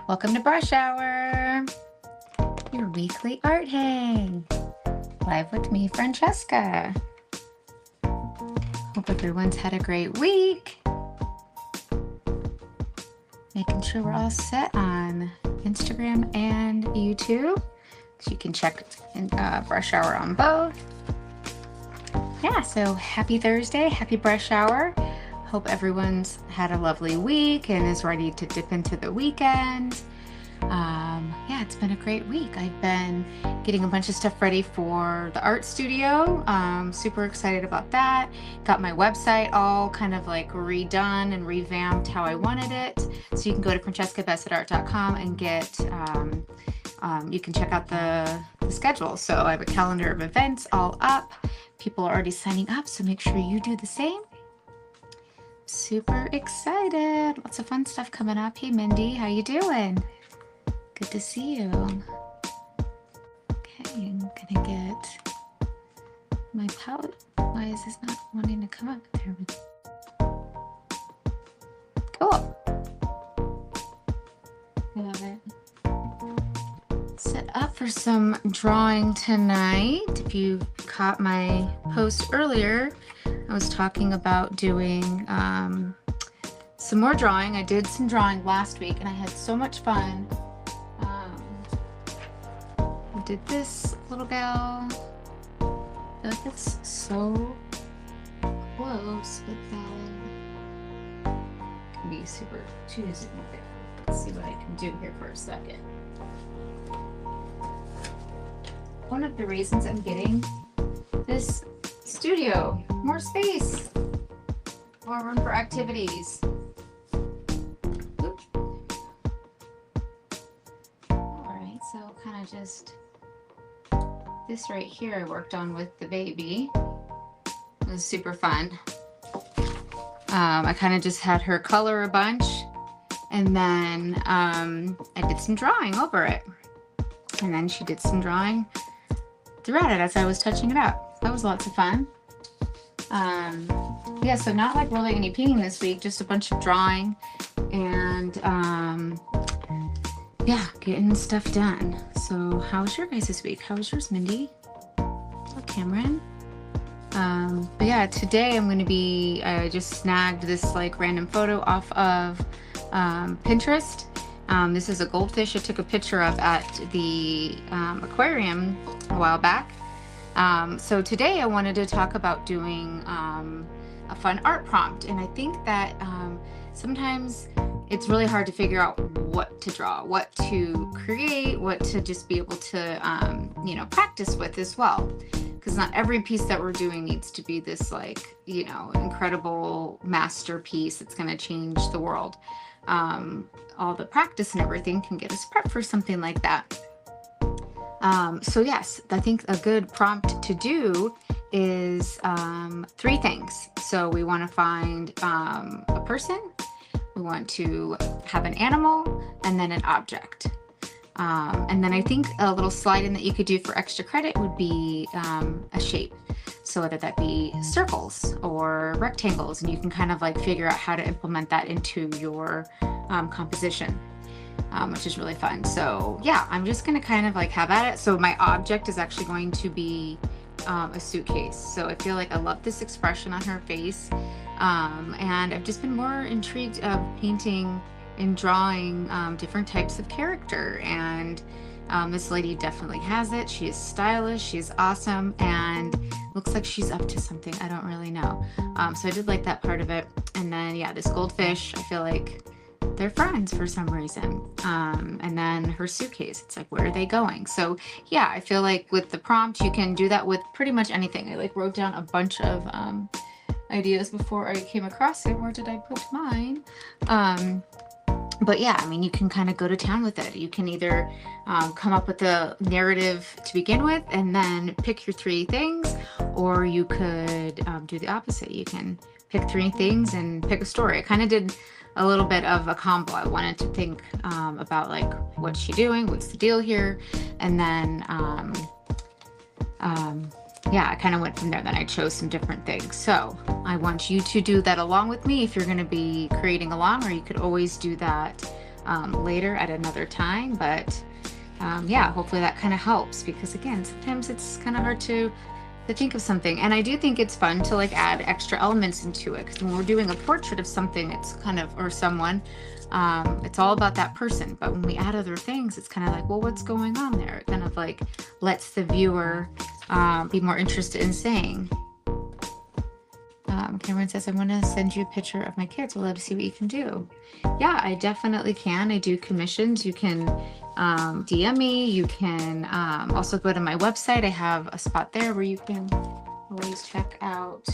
Welcome to Brush Hour, your weekly art hang, live with me, Francesca. Hope everyone's had a great week. Making sure we're all set on Instagram and YouTube, so you can check Brush Hour on both. Yeah, so happy Thursday, happy Brush Hour. Hope everyone's had a lovely week and is ready to dip into the weekend. Yeah, it's been a great week. I've been getting a bunch of stuff ready for the art studio. Super excited about that. Got my website all kind of like redone and revamped how I wanted it. So you can go to francescabessettart.com and get, you can check out the schedule. So I have a calendar of events all up. People are already signing up, so make sure you do the same. Super excited. Lots of fun stuff coming up. Hey, Mindy, how you doing? Good to see you. Okay, I'm gonna get my palette. Why is this not wanting to come up? There we go. Cool. Love it. Set up for some drawing tonight. If you caught my post earlier, I was talking about doing some more drawing. I did some drawing last week and I had so much fun. I did this little gal. I feel like it's so close with that. Can be super choosy. Let's see what I can do here for a second. One of the reasons I'm getting this studio, more space, more room for activities. Oops. All right, so kind of just this right here I worked on with the baby. It was super fun. I kind of just had her color a bunch, and then I did some drawing over it, and then she did some drawing throughout it as I was touching it up. That was lots of fun. Yeah, so not like really any painting this week, just a bunch of drawing and yeah, getting stuff done. So how was your guys this week? How was yours, Mindy? Hello, Cameron. But yeah, today I'm going to be, I just snagged this like random photo off of Pinterest. This is a goldfish I took a picture of at the aquarium a while back. So today I wanted to talk about doing a fun art prompt, and I think that sometimes it's really hard to figure out what to draw, what to create, what to just be able to you know, practice with as well, because not every piece that we're doing needs to be this like, you know, incredible masterpiece that's going to change the world. All the practice and everything can get us prepped for something like that. So yes, I think a good prompt to do is 3 things. So we want to find a person, we want to have an animal, and then an object. And then I think a little slide in that you could do for extra credit would be a shape. So whether that be circles or rectangles, and you can kind of like figure out how to implement that into your composition. Which is really fun. So yeah, I'm just gonna kind of like have at it. So my object is actually going to be a suitcase. So I feel like I love this expression on her face, and I've just been more intrigued of painting and drawing different types of character, and this lady definitely has it. She is stylish, she's awesome, and looks like she's up to something. I don't really know. So I did like that part of it. And then yeah, this goldfish, I feel like they're friends for some reason. And then her suitcase, it's like, where are they going? So yeah, I feel like with the prompt, you can do that with pretty much anything. I like wrote down a bunch of ideas before I came across it. Where did I put mine? But yeah, I mean, you can kind of go to town with it. You can either come up with a narrative to begin with and then pick your 3 things, or you could do the opposite. You can pick 3 things and pick a story. I kind of did a little bit of a combo. I wanted to think about like, what's she doing? What's the deal here? And then, yeah, I kind of went from there. Then I chose some different things. So I want you to do that along with me if you're going to be creating along, or you could always do that later at another time. But yeah, hopefully that kind of helps, because again, sometimes it's kind of hard to think of something. And I do think it's fun to like add extra elements into it, because when we're doing a portrait of something, it's kind of, or someone, it's all about that person. But when we add other things, it's kind of like, well, what's going on there? It kind of like lets the viewer be more interested in saying. Cameron says, I want to send you a picture of my kids. We'll love to see what you can do. Yeah, I definitely can. I do commissions. You can DM me. You can also go to my website. I have a spot there where you can always check out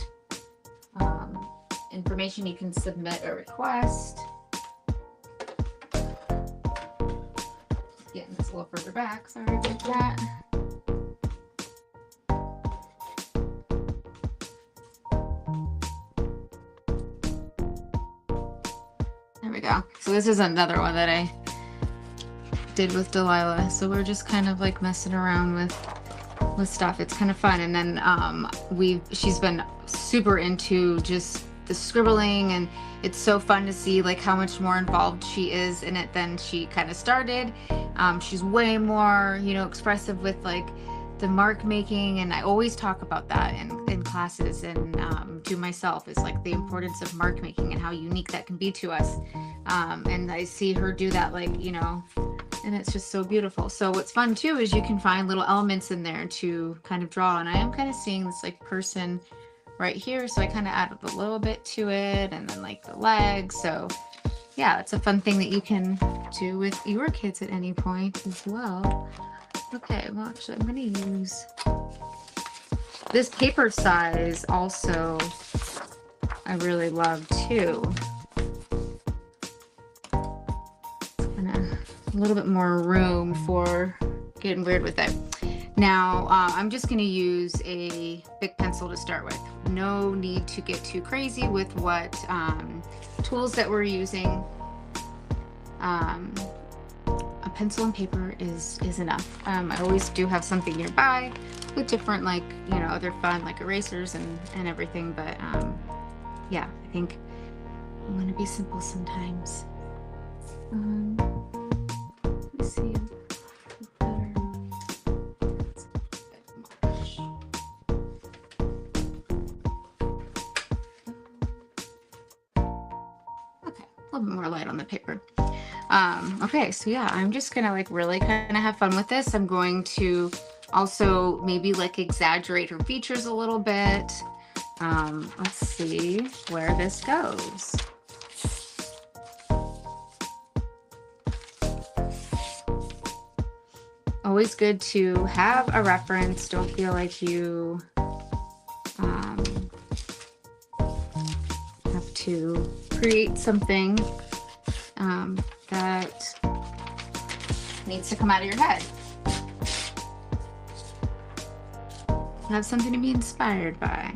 information. You can submit a request. Getting this a little further back. Sorry about that. There we go. So this is another one that I did with Delilah. So we're just kind of like messing around with stuff. It's kind of fun. And then she's been super into just the scribbling, and it's so fun to see like how much more involved she is in it than she kind of started. She's way more, you know, expressive with like the mark making, and I always talk about that in classes, and to myself, is like the importance of mark making and how unique that can be to us. And I see her do that, like, you know, and it's just so beautiful. So what's fun too is you can find little elements in there to kind of draw, and I am kind of seeing this like person right here, so I kind of added a little bit to it, and then like the legs. So yeah, it's a fun thing that you can do with your kids at any point as well. Okay, well actually I'm going to use this paper size also. I really love too. Kind of a little bit more room for getting weird with it. Now I'm just going to use a big pencil to start with. No need to get too crazy with what tools that we're using. A pencil and paper is enough. I always do have something nearby with different, like, you know, other fun like erasers and everything, but yeah, I think I'm gonna be simple sometimes. Let me see. Okay, a little bit more light on the paper. Okay, so yeah, I'm just gonna like really kind of have fun with this. I'm going to also maybe like exaggerate her features a little bit. Let's see where this goes. Always good to have a reference. Don't feel like you have to create something that needs to come out of your head. Have something to be inspired by.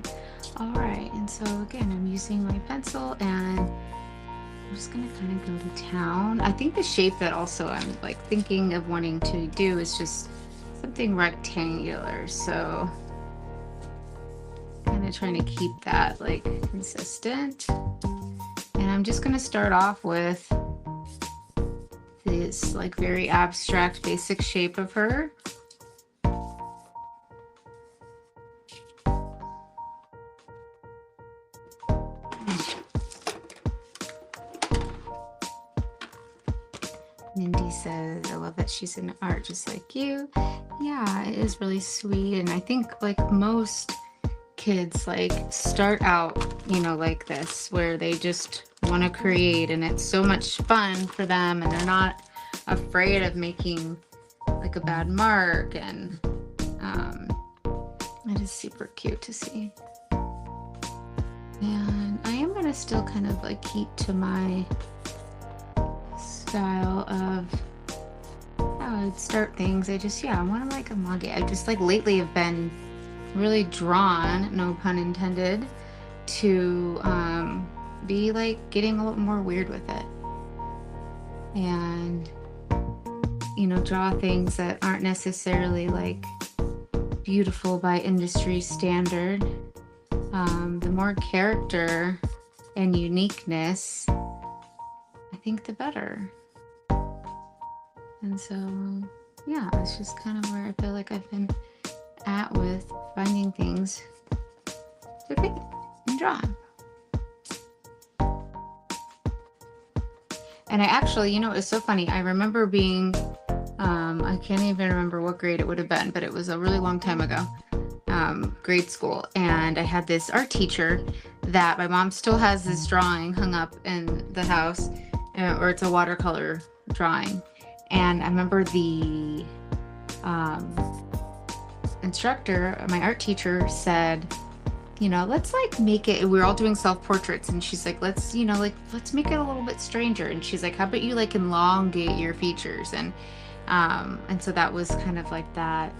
All right, and so again, I'm using my pencil, and I'm just gonna kind of go to town. I think the shape that also I'm like thinking of wanting to do is just something rectangular. So kind of trying to keep that like consistent. And I'm just gonna start off with this like very abstract basic shape of her. Mindy says, I love that she's in art just like you. Yeah, it is really sweet. And I think like most kids like start out, you know, like this, where they just want to create, and it's so much fun for them, and they're not afraid of making like a bad mark, and it is super cute to see. And I am gonna still kind of like keep to my style of how I'd start things. I just, yeah, I want to like elongate. I just like lately have been really drawn, no pun intended, to be like getting a little more weird with it, and you know, draw things that aren't necessarily like beautiful by industry standard. The more character and uniqueness, I think the better. And so, yeah, it's just kind of where I feel like I've been at with finding things to paint and draw. And I actually, you know, it's so funny. I remember being, I can't even remember what grade it would have been, but it was a really long time ago, grade school. And I had this art teacher that my mom still has this drawing hung up in the house, or it's a watercolor drawing. And I remember the instructor, my art teacher, said, you know, let's like make it, we were all doing self-portraits, and she's like, let's, you know, like, let's make it a little bit stranger. And she's like, how about you like elongate your features? And so that was kind of like that,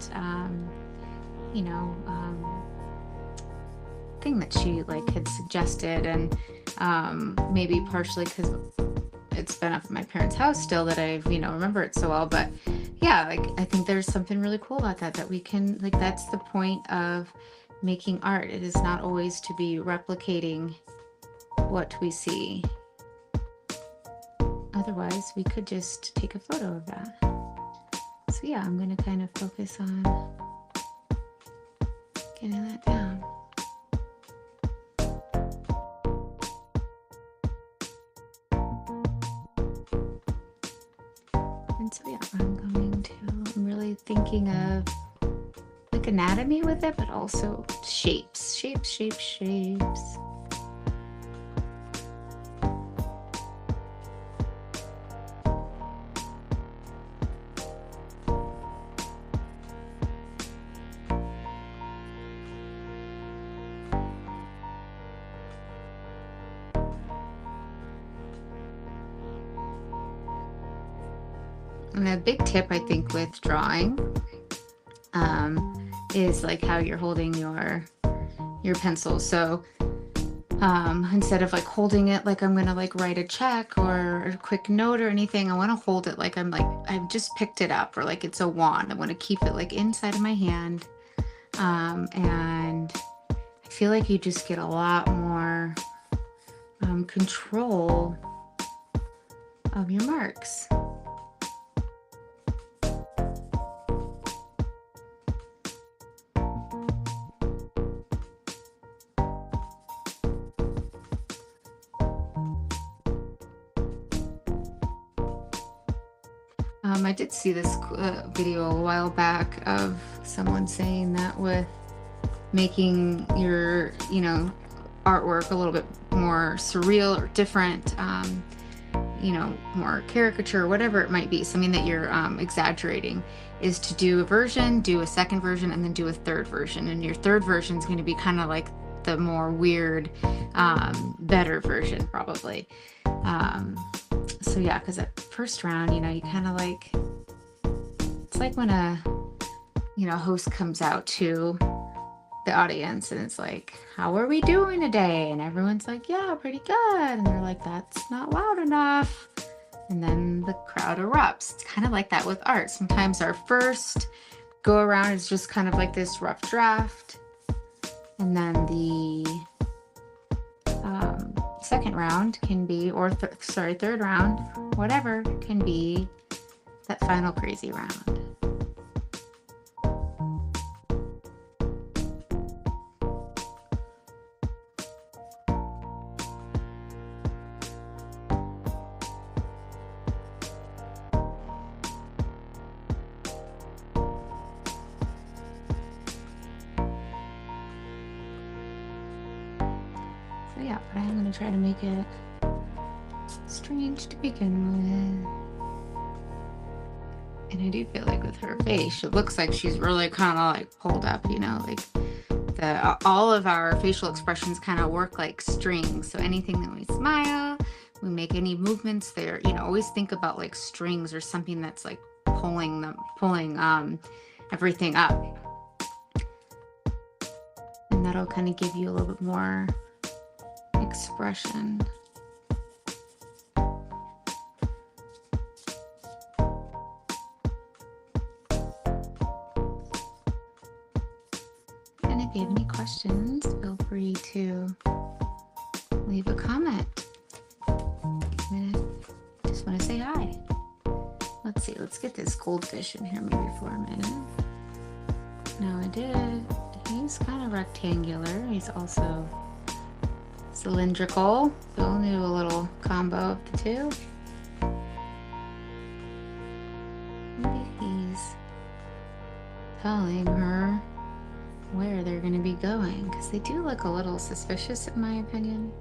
you know, thing that she like had suggested. And maybe partially because it's been up at my parents' house still that I've, you know, remember it so well. But yeah, like, I think there's something really cool about that we can, like, that's the point of making art. It is not always to be replicating what we see. Otherwise, we could just take a photo of that. So yeah, I'm going to kind of focus on getting that down. And so yeah, I'm really thinking of like anatomy with it, but also shapes. And a big tip, I think, with drawing is like how you're holding your pencil. So instead of like holding it like I'm gonna like write a check or a quick note or anything, I want to hold it like I'm like I've just picked it up, or like it's a wand. I want to keep it like inside of my hand, and I feel like you just get a lot more control of your marks. I did see this video a while back of someone saying that with making your, you know, artwork a little bit more surreal or different, you know, more caricature, whatever it might be, something that you're exaggerating, is to do a version, do a second version, and then do a third version. And your third version is going to be kind of like the more weird, better version, probably. So yeah, because at first round, you know, you kind of like, it's like when a, you know, host comes out to the audience and it's like, how are we doing today? And everyone's like, yeah, pretty good. And they're like, that's not loud enough. And then the crowd erupts. It's kind of like that with art. Sometimes our first go around is just kind of like this rough draft. And then the second round can be, or third round, whatever, can be that final crazy round. So yeah, but I'm going to try to make it strange to begin with. And I do feel like with her face, it looks like she's really kind of like pulled up, you know, like all of our facial expressions kind of work like strings. So anything that we smile, we make any movements there, you know, always think about like strings or something that's like pulling everything up. And that'll kind of give you a little bit more expression. And if you have any questions, feel free to leave a comment. I just want to say hi. Let's see, let let's get this goldfish in here maybe for a minute. No, I did. He's kind of rectangular. He's also cylindrical. So we'll do a little combo of the two. Maybe he's telling her where they're going to be going, because they do look a little suspicious in my opinion.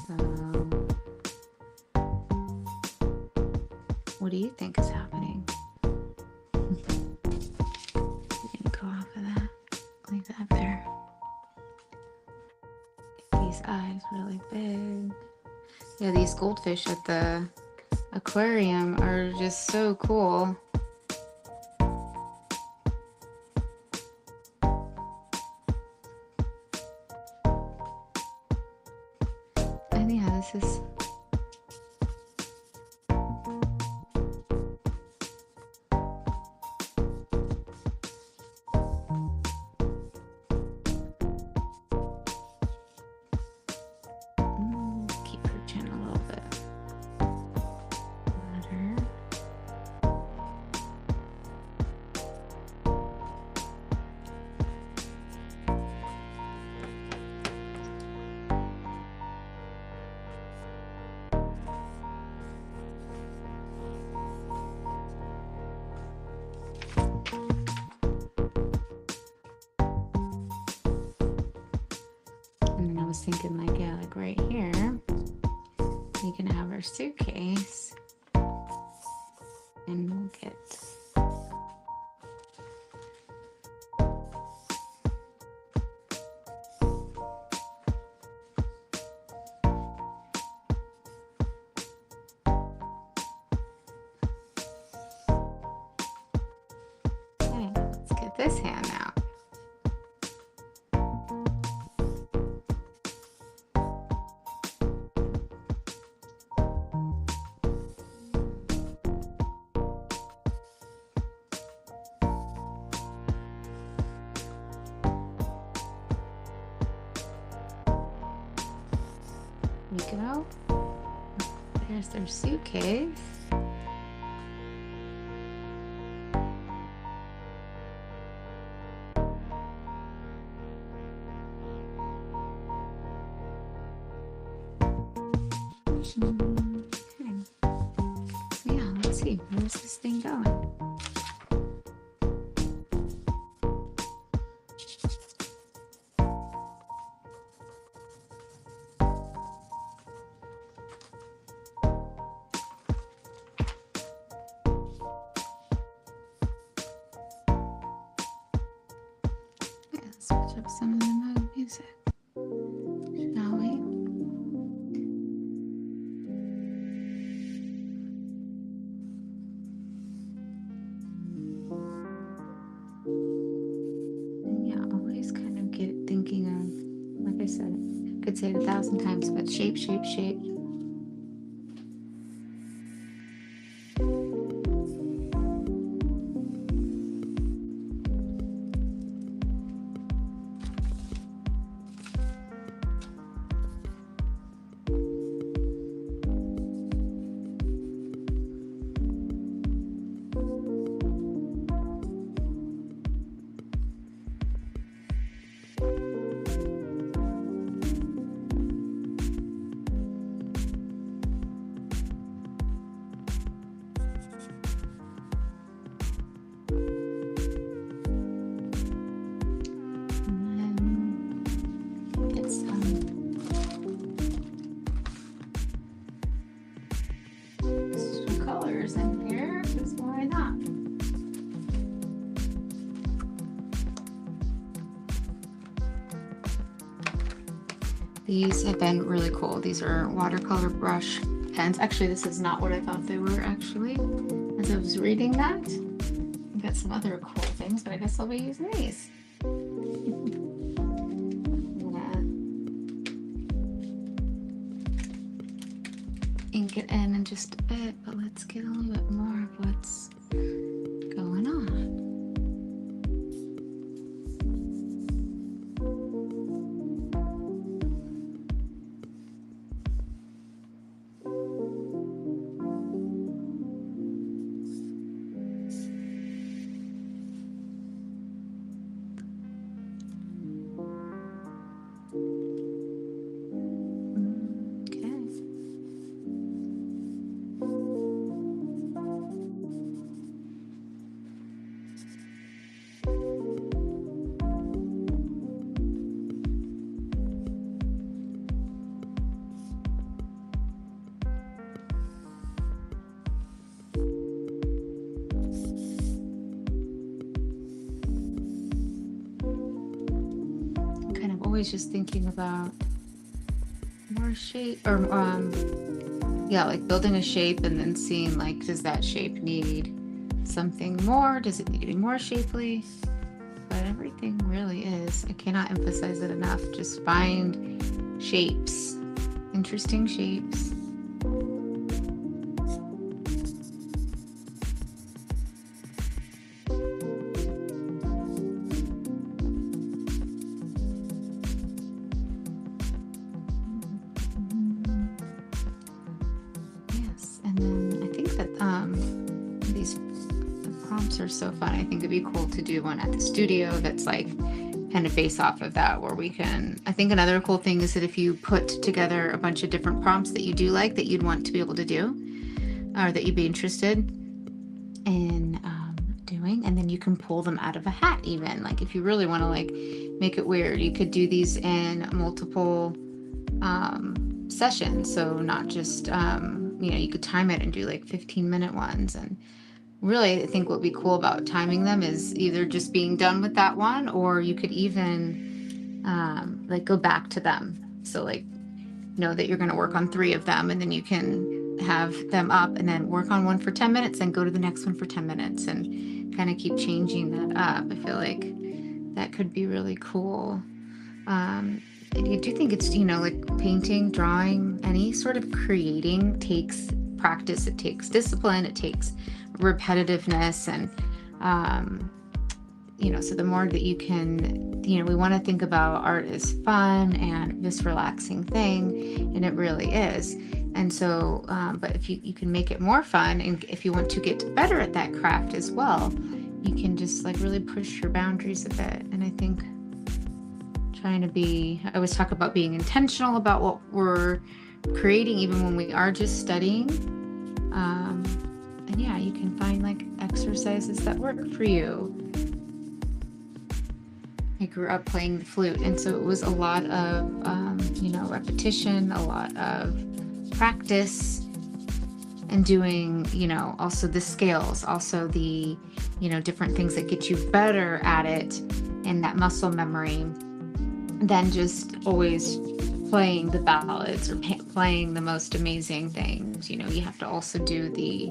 So what do you think is happening? I'm gonna go off of that. Leave that there. Get these eyes really big. Yeah, these goldfish at the aquarium are just so cool. And yeah, this is keep her chin a little bit better. And then I was thinking like, yeah, like right here, you can have our suitcase and we'll get okay, let's get this hand out. You go. There's their suitcase. Okay. So yeah, let's see. Where's this thing going? Yeah, let's switch up some of the mode music, shall we? And yeah, always kind of get thinking of, like I said, I could say it 1,000 times, but shape, shape, shape. In here, because why not? These have been really cool. These are watercolor brush pens. Actually, this is not what I thought they were actually. As I was reading that, I got some other cool things, but I guess I'll be using these. Ink it in just a bit, but let's get a little bit more of what's going on. always just thinking about more shape, or yeah, like building a shape and then seeing like, does that shape need something more? Does it need to be more shapely? But everything really is. I cannot emphasize it enough. Just find shapes, interesting shapes. Yes, and then I think that these prompts are so fun. I think it'd be cool to do one at the studio that's like kind of base off of that, where we can, I think another cool thing is that if you put together a bunch of different prompts that you do like, that you'd want to be able to do, or that you'd be interested in doing, and then you can pull them out of a hat. Even like if you really want to like make it weird, you could do these in multiple sessions. So not just, you could time it and do like 15-minute ones. And really, I think what would be cool about timing them is either just being done with that one, or you could even like go back to them. So like know that you're going to work on 3 of them, and then you can have them up and then work on one for 10 minutes and go to the next one for 10 minutes and kind of keep changing that up. I feel like that could be really cool. I do think it's, like painting, drawing, any sort of creating takes practice. It takes discipline. It takes repetitiveness. And, so the more that you can, we want to think about art as fun and this relaxing thing, and it really is. And so, but if you can make it more fun, and if you want to get better at that craft as well, you can just like really push your boundaries a bit. And I think I always talk about being intentional about what we're creating, even when we are just studying. And yeah, you can find like exercises that work for you. I grew up playing the flute, and so it was a lot of, repetition, a lot of practice, and doing, also the scales, also the, different things that get you better at it, and that muscle memory, than just always playing the ballads or playing the most amazing things. You have to also do the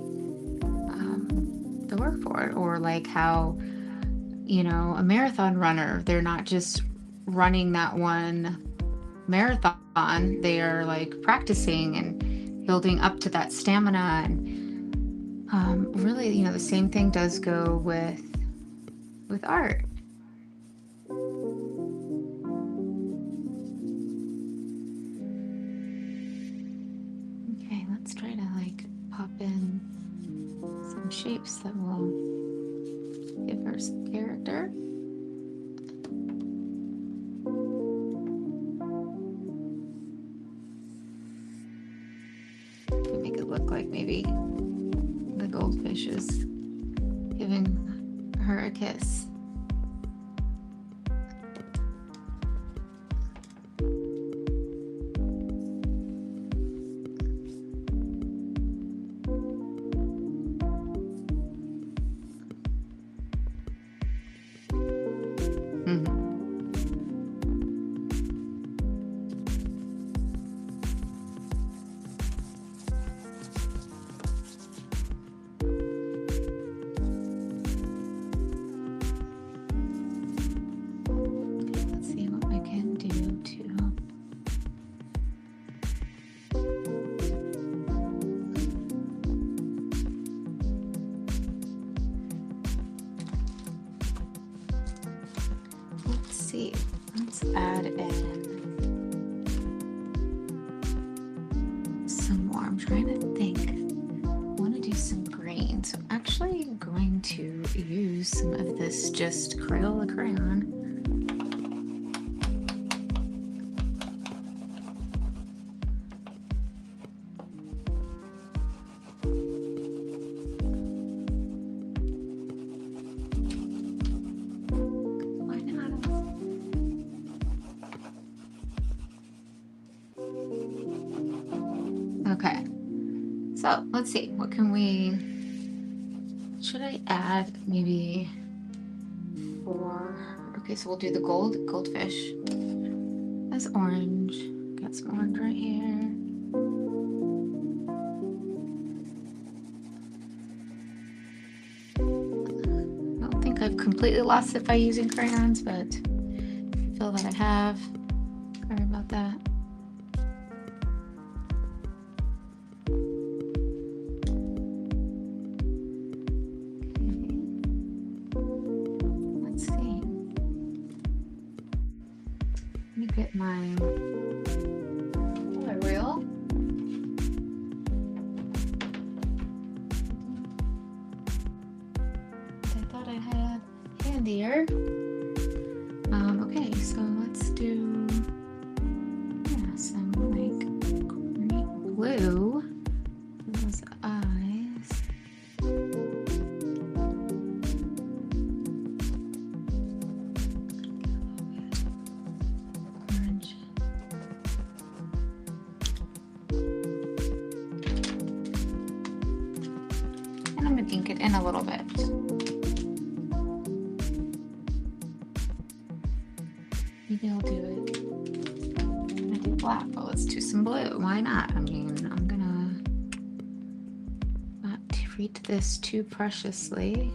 work for it. Or like how, a marathon runner, they're not just running that one marathon, they are like practicing and building up to that stamina. And really, the same thing does go with art. Okay, let's try to like pop in some shapes that will give her some character. Make it look like maybe the goldfish is giving her a kiss. Let's add in some more. I'm trying to think. I want to do some green, so I'm actually going to use some of this just Crayola crayon. Okay, so let's see, what can should I add maybe okay, so we'll do the goldfish. has orange. Got some orange right here. I don't think I've completely lost it by using crayons, but I feel that I have. Sorry about that. Let's see. Let me get my oil. I thought I had handier. Okay, so let's do some like green blue for those eyes. Orange. And I'm gonna ink it in a little bit. Maybe I'll do it. I'm gonna do black, but let's do some blue. Why not? I mean, I'm gonna not treat this too preciously.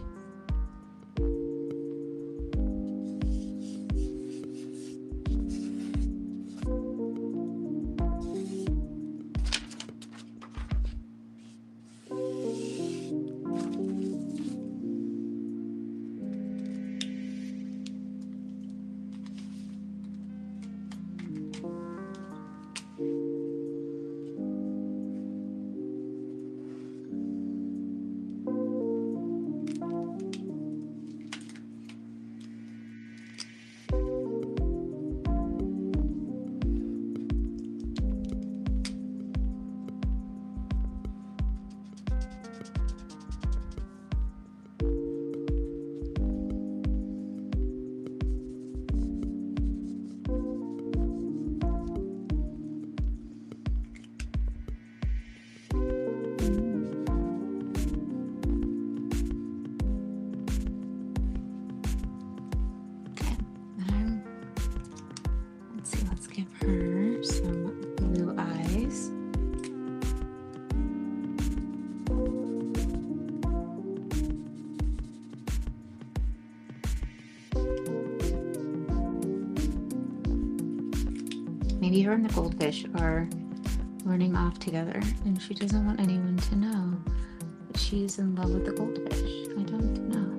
Maybe her and the goldfish are running off together and she doesn't want anyone to know that she's in love with the goldfish. I don't know.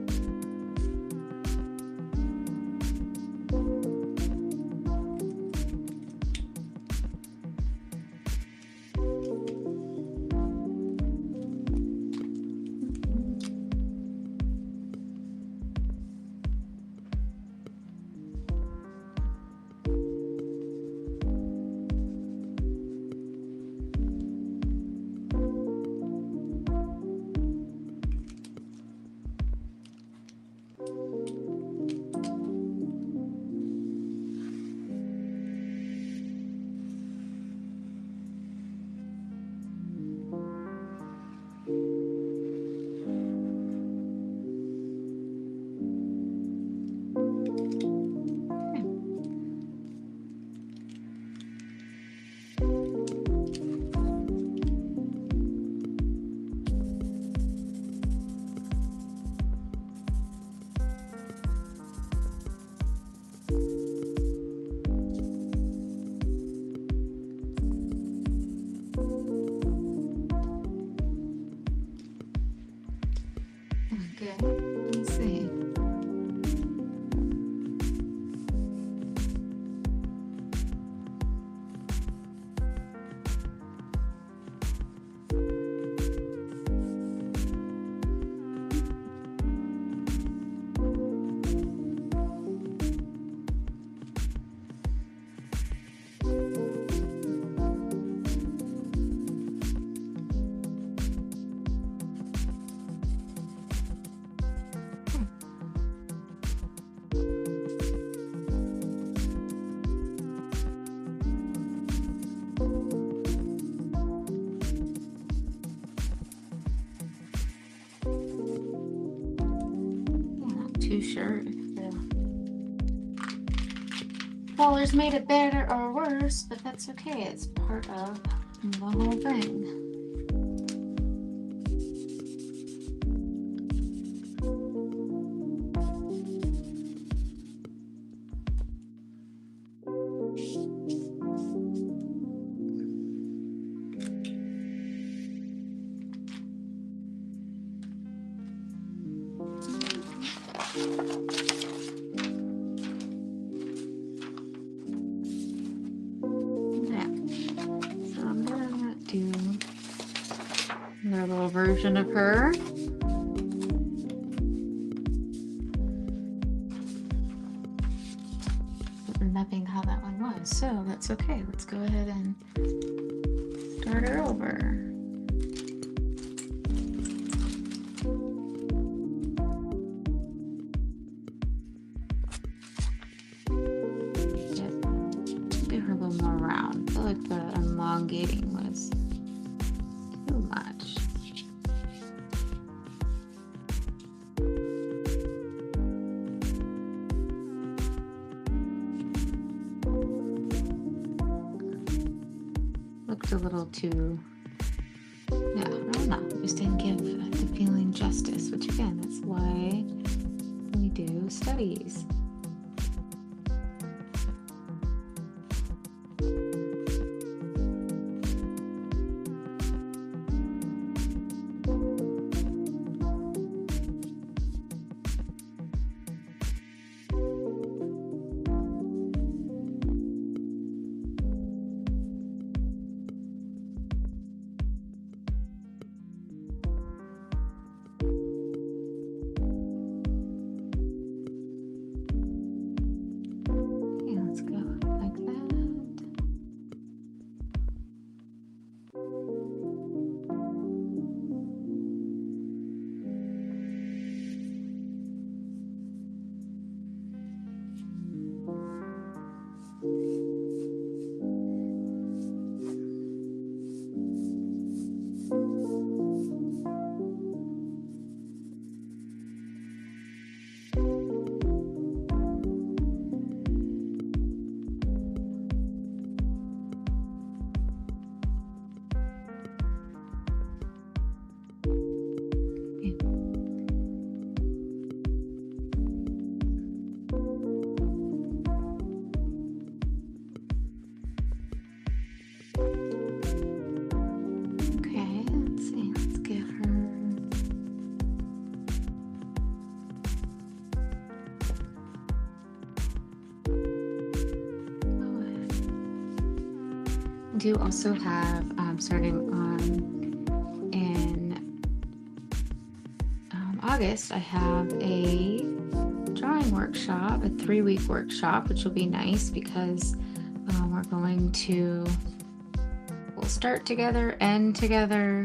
Too sure if Dollars made it better or worse, but that's okay. It's part of the whole thing. Another little version of her. Remembering how that one was, so that's okay. Let's go ahead and start her over. Yep. Give her a little more round. I feel like the elongating was too much. Looked a little too, yeah, I don't know, just didn't give the feeling justice, which again, that's why we do studies. Do also have starting on in August, I have a drawing workshop, a 3-week workshop, which will be nice because we're going to, we'll start together, end together.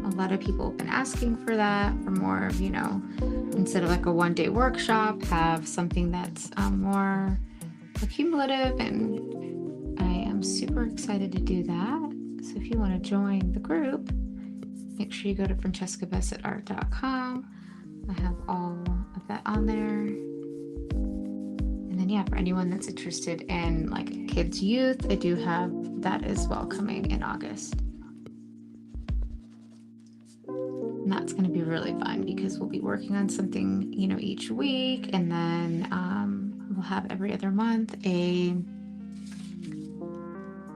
A lot of people have been asking for that, for more of, you know, instead of like a 1-day workshop, have something that's more accumulative, and super excited to do that. So if you want to join the group, make sure you go to francescabessettart.com. I have all of that on there. And then yeah, for anyone that's interested in like kids youth, I do have that as well coming in August. And that's going to be really fun because we'll be working on something, you know, each week, and then we'll have every other month a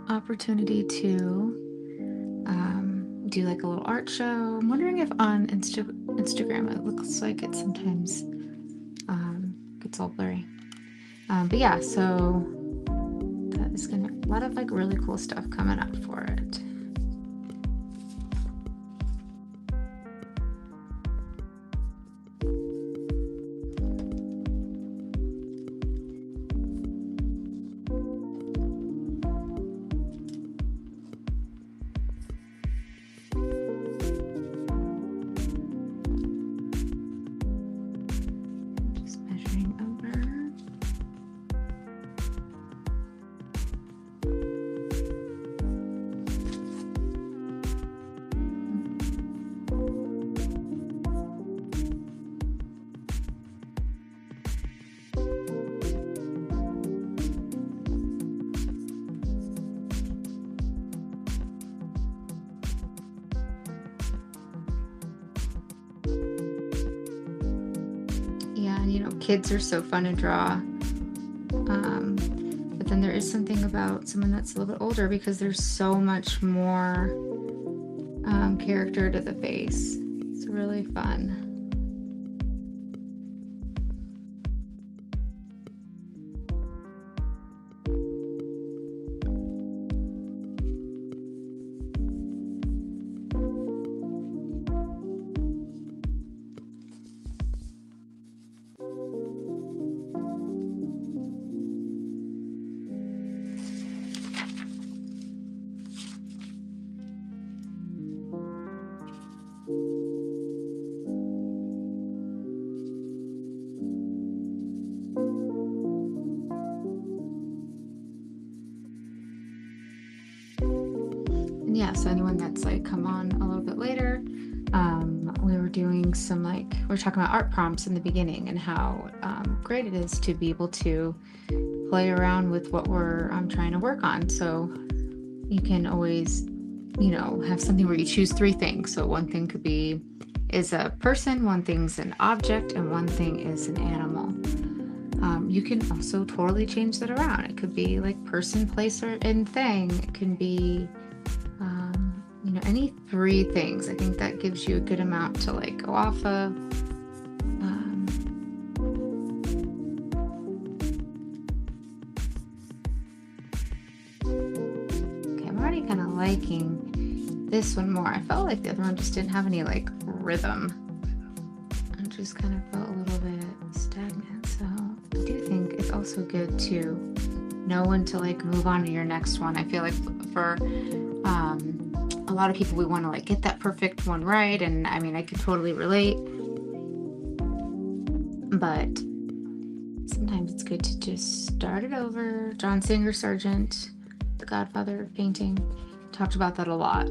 opportunity to do like a little art show. I'm wondering if on Instagram it looks like it sometimes gets all blurry. But yeah, so that is gonna, a lot of like really cool stuff coming up for it. kids are so fun to draw. But then there is something about someone that's a little bit older because there's so much more character to the face. It's really fun. And yeah, so anyone that's like come on a little bit later, we were doing some we we're talking about art prompts in the beginning and how great it is to be able to play around with what we're trying to work on. So you can always, have something where you choose 3 things. So one thing could be is a person, one thing's an object, and one thing is an animal. You can also totally change that around. It could be like person, place, and thing. It can be, any 3 things. I think that gives you a good amount to go off of. Okay, I'm already kind of liking this one more. I felt like the other one just didn't have any rhythm. I just kind of felt a little bit stagnant. So I do think it's also good to know when to move on to your next one. I feel like for a lot of people, we want to get that perfect one right, and I mean I could totally relate, but sometimes it's good to just start it over. John Singer Sargent, the godfather of painting, talked about that a lot,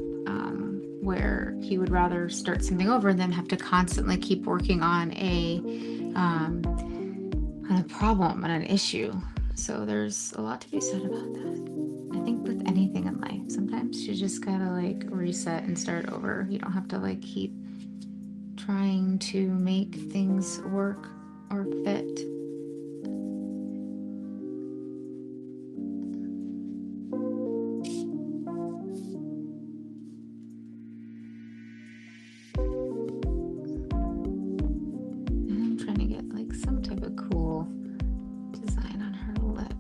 where he would rather start something over than have to constantly keep working on a problem and an issue. So there's a lot to be said about that. I think with anything in life, sometimes you just gotta reset and start over. You don't have to keep trying to make things work or fit. And I'm trying to get some type of cool design on her lip.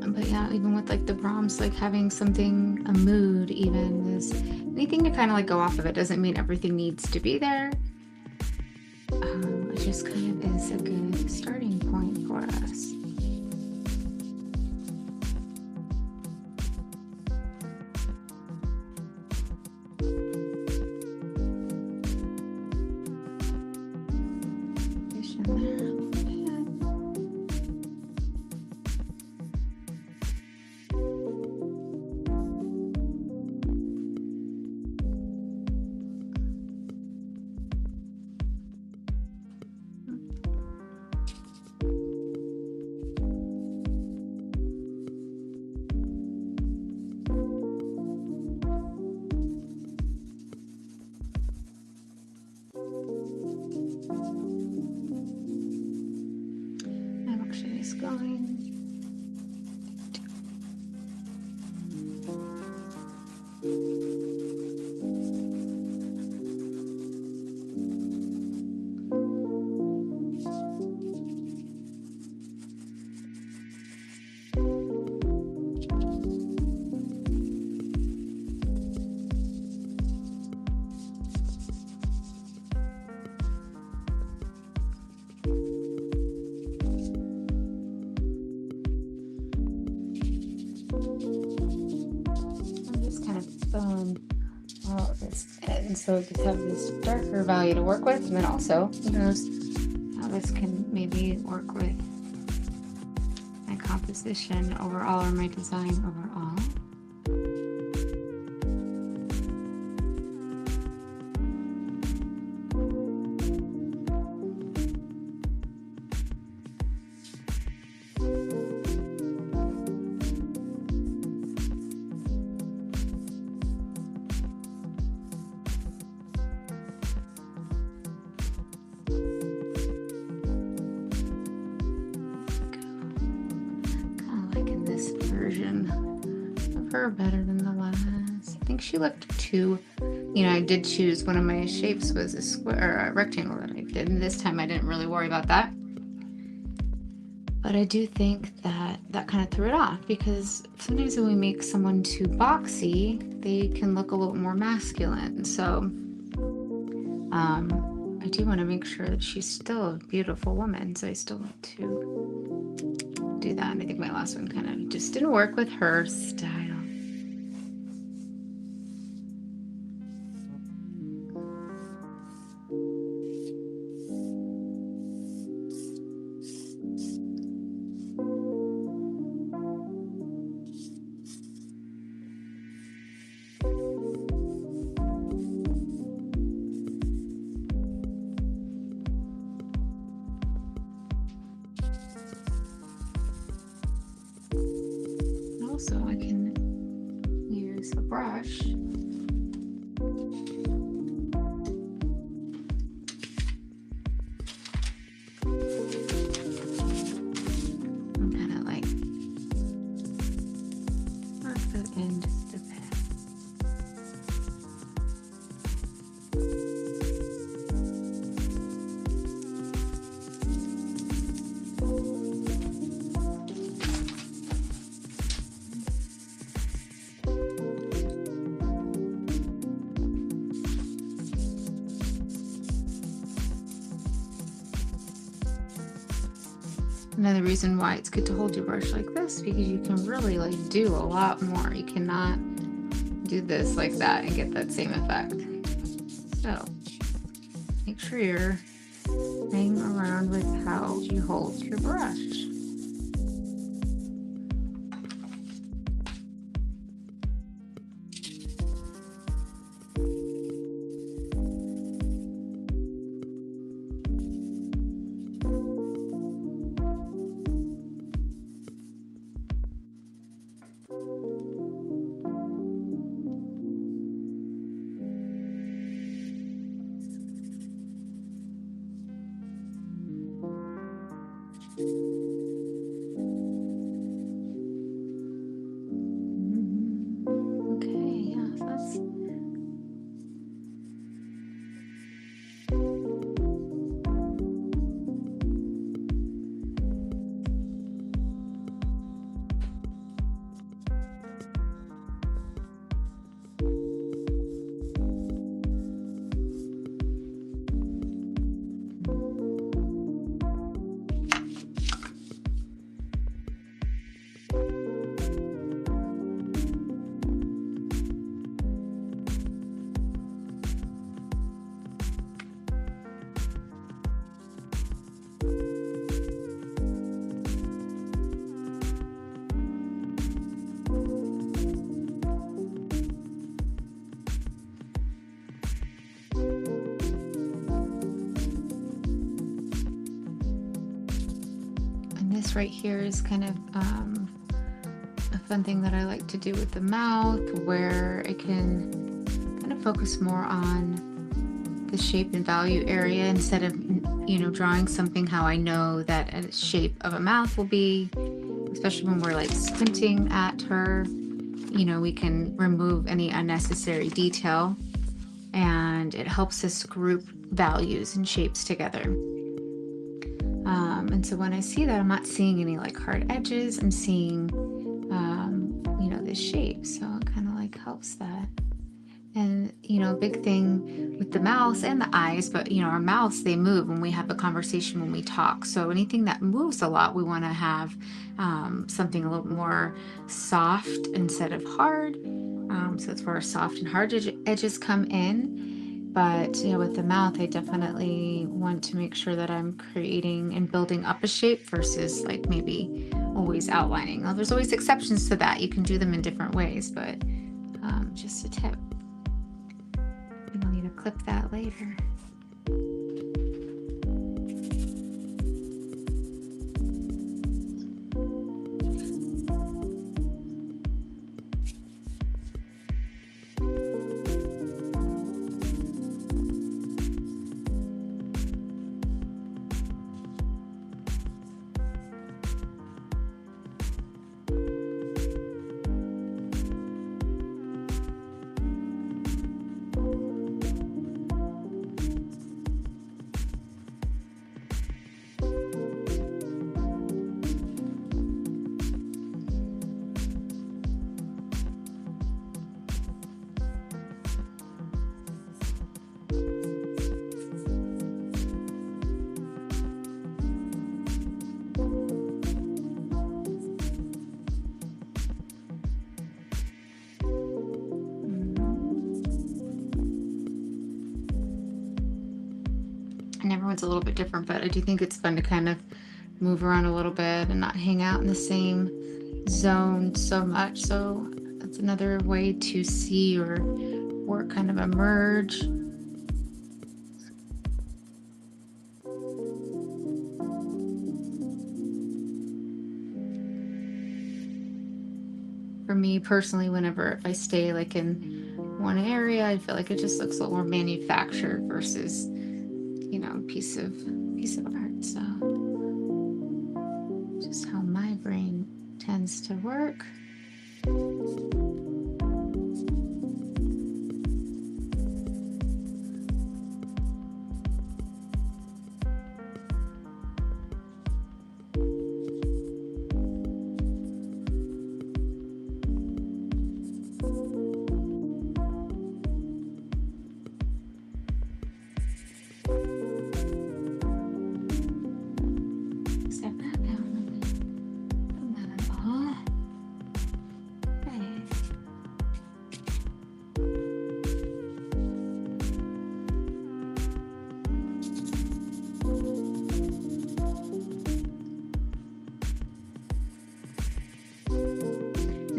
But yeah, even with the prompts, having something, a mood even, is anything to kind of go off of. It doesn't mean everything needs to be there. It just kind of is a good starting point for us. Fish in there a little bit. I'm actually just going. All of this in, so it could have this darker value to work with, and then also who knows how this can maybe work with my composition overall, or my design overall. Better than the last. I think she looked too, I did choose one of my shapes was a square or a rectangle that I did, and this time I didn't really worry about that. But I do think that kind of threw it off, because sometimes when we make someone too boxy, they can look a little more masculine. So I do want to make sure that she's still a beautiful woman, so I still want to do that. And I think my last one kind of just didn't work with her style. Also, I can use a brush and kind of like work that into the pen. Another reason why it's good to hold your brush like this, because you can really like do a lot more. You cannot do this like that and get that same effect. So make sure you're playing around with how you hold your brush. Okay, yeah, that's this right here is kind of a fun thing that I like to do with the mouth, where I can kind of focus more on the shape and value area instead of, drawing something how I know that a shape of a mouth will be, especially when we're like squinting at her. We can remove any unnecessary detail, and it helps us group values and shapes together. And so when I see that, I'm not seeing any like hard edges. I'm seeing, this shape. So it kind of like helps that. And, a big thing with the mouth and the eyes, but, our mouths, they move when we have a conversation, when we talk. So anything that moves a lot, we want to have something a little more soft instead of hard. So that's where our soft and hard edges come in. But with the mouth, I definitely want to make sure that I'm creating and building up a shape versus like maybe always outlining. Now, there's always exceptions to that. You can do them in different ways, but just a tip. And I'll need to clip that later. And everyone's a little bit different, but I do think it's fun to kind of move around a little bit and not hang out in the same zone so much. So that's another way to see your work kind of emerge. For me personally, whenever if I stay like in one area, I feel like it just looks a little more manufactured versus, you know, piece of art. So just how my brain tends to work.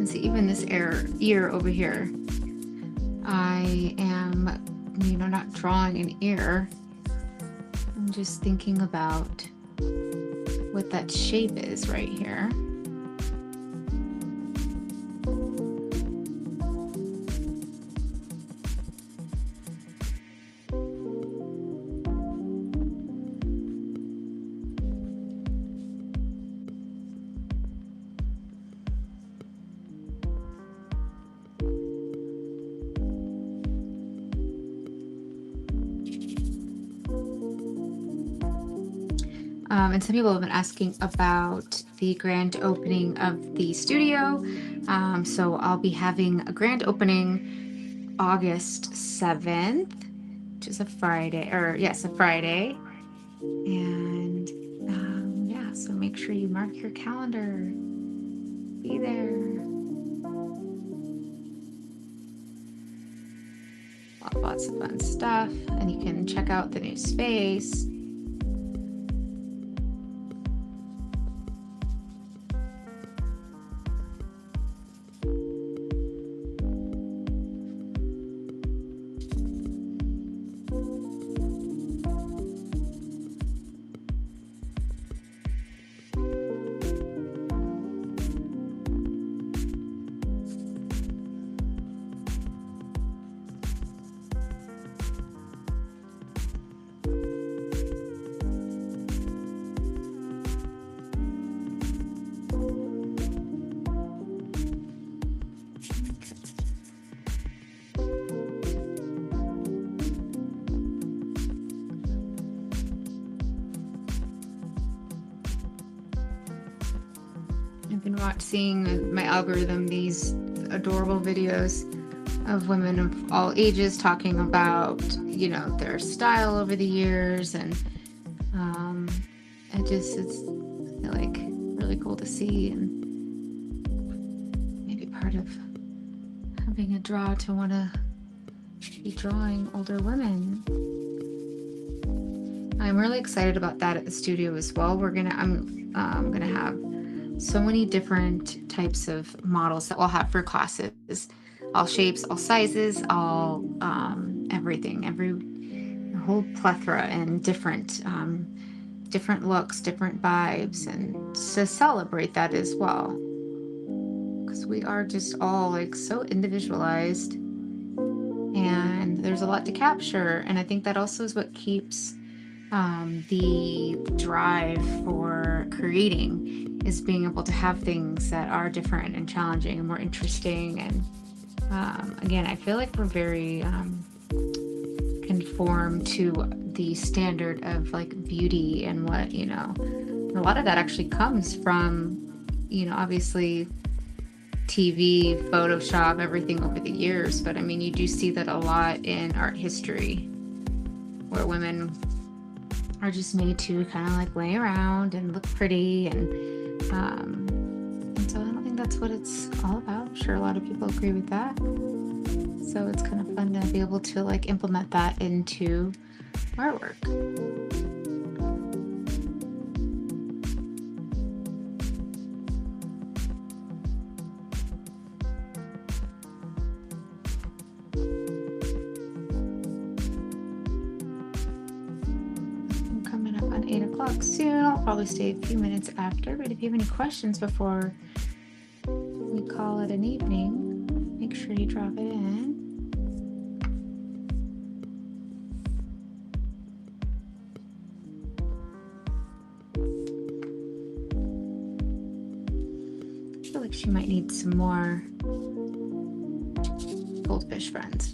See, even this ear over here, I am, you know, not drawing an ear. I'm just thinking about what that shape is right here. And some people have been asking about the grand opening of the studio. So I'll be having a grand opening August 7th, which is a Friday, or yes, a Friday. And yeah, so make sure you mark your calendar. Be there. Lots of fun stuff. And you can check out the new space. I've been seeing my algorithm these adorable videos of women of all ages talking about, you know, their style over the years, and it's like really cool to see, and maybe part of having a draw to want to be drawing older women. I'm really excited about that at the studio as well. I'm gonna have so many different types of models that we'll have for classes, all shapes, all sizes, all everything, every a whole plethora and different looks, different vibes, and to celebrate that as well, because we are just all like so individualized, and there's a lot to capture. And I think that also is what keeps the drive for creating, is being able to have things that are different and challenging and more interesting. And again, I feel like we're very conform to the standard of like beauty and what, a lot of that actually comes from, obviously TV, Photoshop, everything over the years. But I mean, you do see that a lot in art history, where women are just made to kind of like lay around and look pretty. And so I don't think that's what it's all about. I'm sure a lot of people agree with that. So it's kind of fun to be able to like implement that into artwork. I'm coming up on 8 o'clock soon. I'll probably stay a few minutes after, but if you have any questions before we call it an evening, make sure you drop it in. I feel like she might need some more goldfish friends.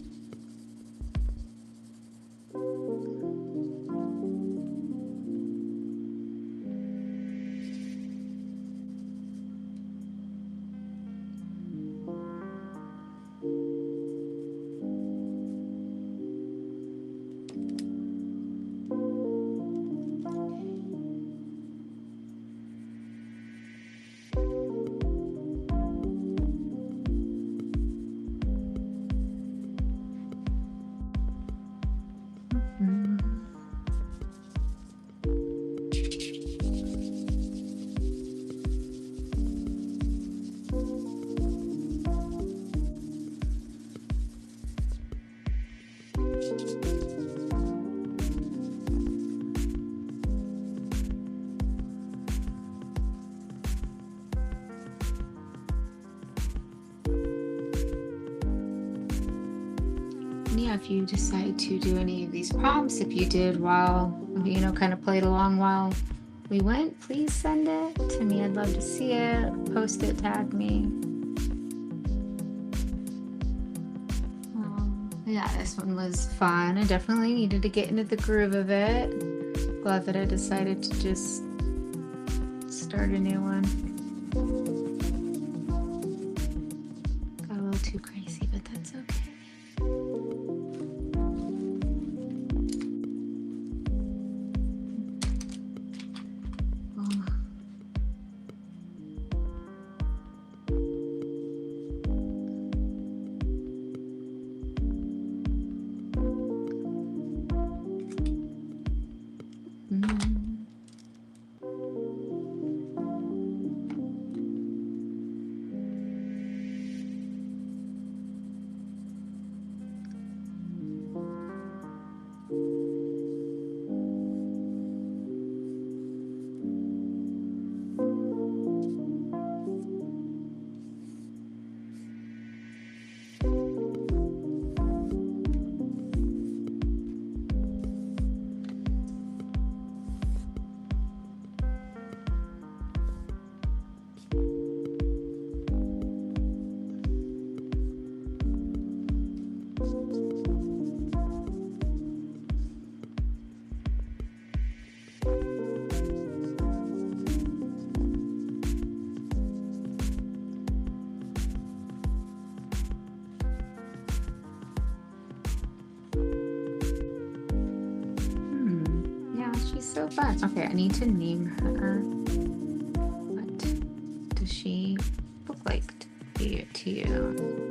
Yeah, if you decide to do any of these prompts, if you did while, kind of played along while we went, please send it to me. I'd love to see it. Post it, tag me. Yeah, this one was fun. I definitely needed to get into the groove of it. Glad that I decided to just start a new one. Got a little too crazy, but that's okay. So fun. Okay, I need to name her. What does she look like to you?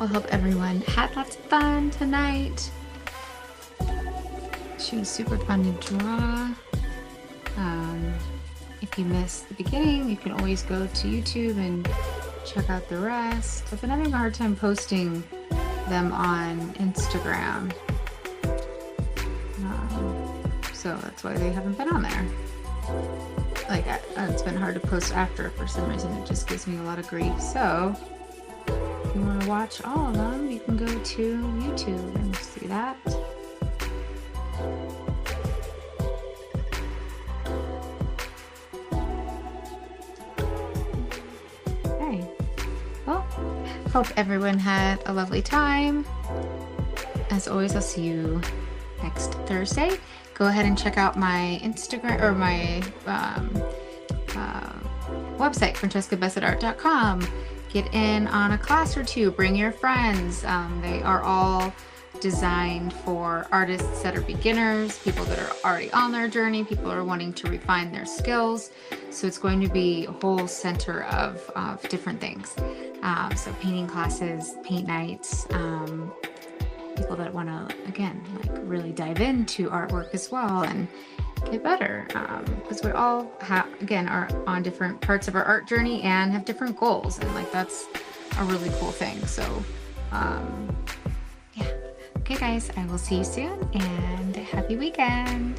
Well, hope everyone had lots of fun tonight. She was super fun to draw. If you missed the beginning, you can always go to YouTube and check out the rest. I've been having a hard time posting them on Instagram. So that's why they haven't been on there. Like, it's been hard to post after for some reason. It just gives me a lot of grief. So if you want to watch all of them, you can go to YouTube and see that. Okay. Well, hope everyone had a lovely time. As always, I'll see you next Thursday. Go ahead and check out my Instagram or my website, francescabessetart.com. Get in on a class or two. Bring your friends. They are all designed for artists that are beginners, people that are already on their journey, people who are wanting to refine their skills. So it's going to be a whole center of different things. So painting classes, paint nights, people that want to, again, like really dive into artwork as well and get better, because we all again are on different parts of our art journey and have different goals, and like that's a really cool thing. So yeah, okay guys, I will see you soon and happy weekend.